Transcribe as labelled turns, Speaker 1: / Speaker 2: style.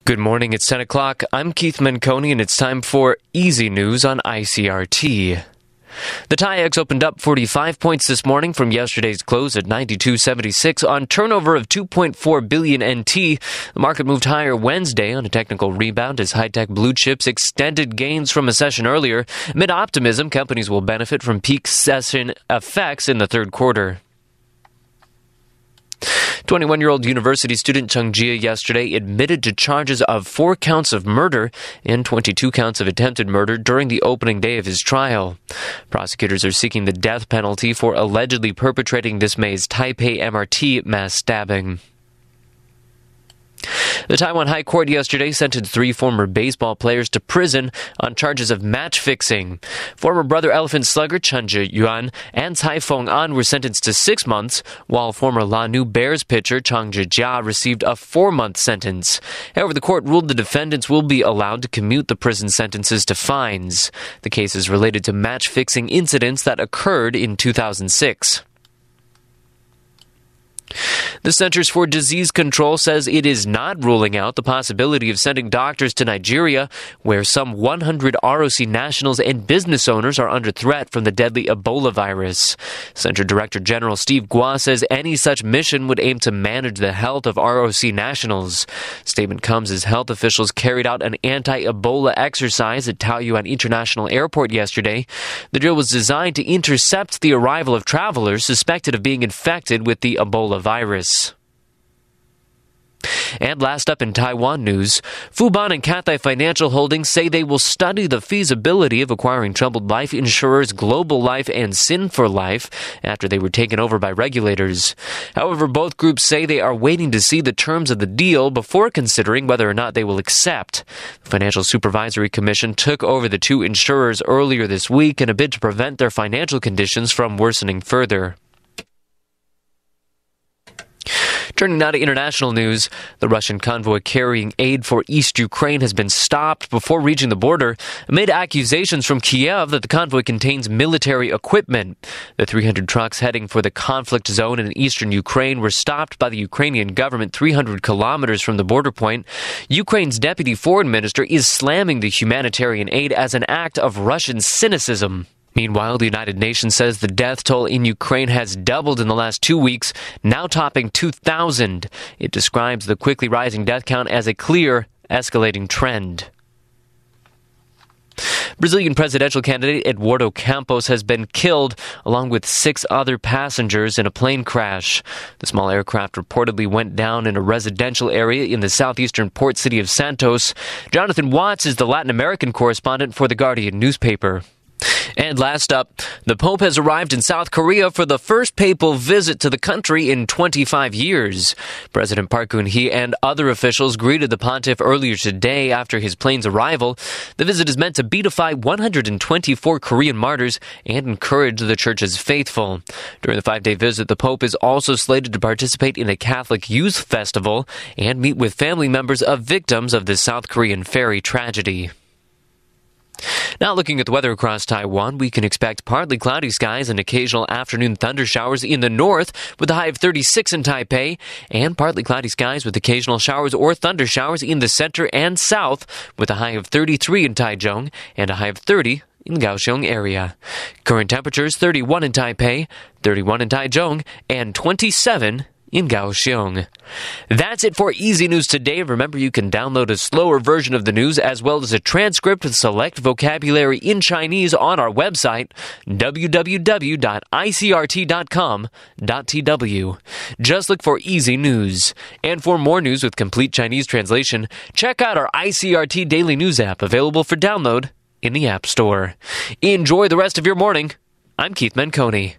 Speaker 1: Good morning, it's 10 o'clock. I'm Keith Menconi, and it's time for Easy News on ICRT. The TAIEX opened up 45 points this morning from yesterday's close at 92.76 on turnover of 2.4 billion NT. The market moved higher Wednesday on a technical rebound as high-tech blue chips extended gains from a session earlier. Amid optimism, companies will benefit from peak session effects in the third quarter. 21-year-old university student Chung Jia yesterday admitted to charges of 4 counts of murder and 22 counts of attempted murder during the opening day of his trial. Prosecutors are seeking the death penalty for allegedly perpetrating this May's Taipei MRT mass stabbing. The Taiwan High Court yesterday sentenced 3 former baseball players to prison on charges of match fixing. Former Brother Elephant slugger Chen Zhiyuan and Cai Feng-an were sentenced to 6 months, while former Lanú Bears pitcher Chang Zhijia received a 4-month sentence. However, the court ruled the defendants will be allowed to commute the prison sentences to fines. The case is related to match fixing incidents that occurred in 2006. The Centers for Disease Control says it is not ruling out the possibility of sending doctors to Nigeria, where some 100 ROC nationals and business owners are under threat from the deadly Ebola virus. Center Director General Steve Gua says any such mission would aim to manage the health of ROC nationals. Statement comes as health officials carried out an anti-Ebola exercise at Taoyuan International Airport yesterday. The drill was designed to intercept the arrival of travelers suspected of being infected with the Ebola virus. And last up in Taiwan news, Fubon and Cathay Financial Holdings say they will study the feasibility of acquiring troubled life insurers Global Life and Sin4 Life after they were taken over by regulators. However, both groups say they are waiting to see the terms of the deal before considering whether or not they will accept. The Financial Supervisory Commission took over the 2 insurers earlier this week in a bid to prevent their financial conditions from worsening further. Turning now to international news, the Russian convoy carrying aid for East Ukraine has been stopped before reaching the border amid accusations from Kiev that the convoy contains military equipment. The 300 trucks heading for the conflict zone in eastern Ukraine were stopped by the Ukrainian government 300 kilometers from the border point. Ukraine's deputy foreign minister is slamming the humanitarian aid as an act of Russian cynicism. Meanwhile, the United Nations says the death toll in Ukraine has doubled in the last 2 weeks, now topping 2,000. It describes the quickly rising death count as a clear, escalating trend. Brazilian presidential candidate Eduardo Campos has been killed, along with 6 other passengers in a plane crash. The small aircraft reportedly went down in a residential area in the southeastern port city of Santos. Jonathan Watts is the Latin American correspondent for The Guardian newspaper. And last up, the Pope has arrived in South Korea for the first papal visit to the country in 25 years. President Park Geun-hye and other officials greeted the pontiff earlier today after his plane's arrival. The visit is meant to beatify 124 Korean martyrs and encourage the church's faithful. During the 5-day visit, the Pope is also slated to participate in a Catholic youth festival and meet with family members of victims of the South Korean ferry tragedy. Now looking at the weather across Taiwan, we can expect partly cloudy skies and occasional afternoon thunder showers in the north with a high of 36 in Taipei, and partly cloudy skies with occasional showers or thunder showers in the center and south with a high of 33 in Taichung and a high of 30 in the Kaohsiung area. Current temperatures 31 in Taipei, 31 in Taichung, and 27 in Kaohsiung. That's it for Easy News today. Remember, you can download a slower version of the news as well as a transcript with select vocabulary in Chinese on our website, www.icrt.com.tw. Just look for Easy News. And for more news with complete Chinese translation, check out our ICRT Daily News app, available for download in the App Store. Enjoy the rest of your morning. I'm Keith Menconi.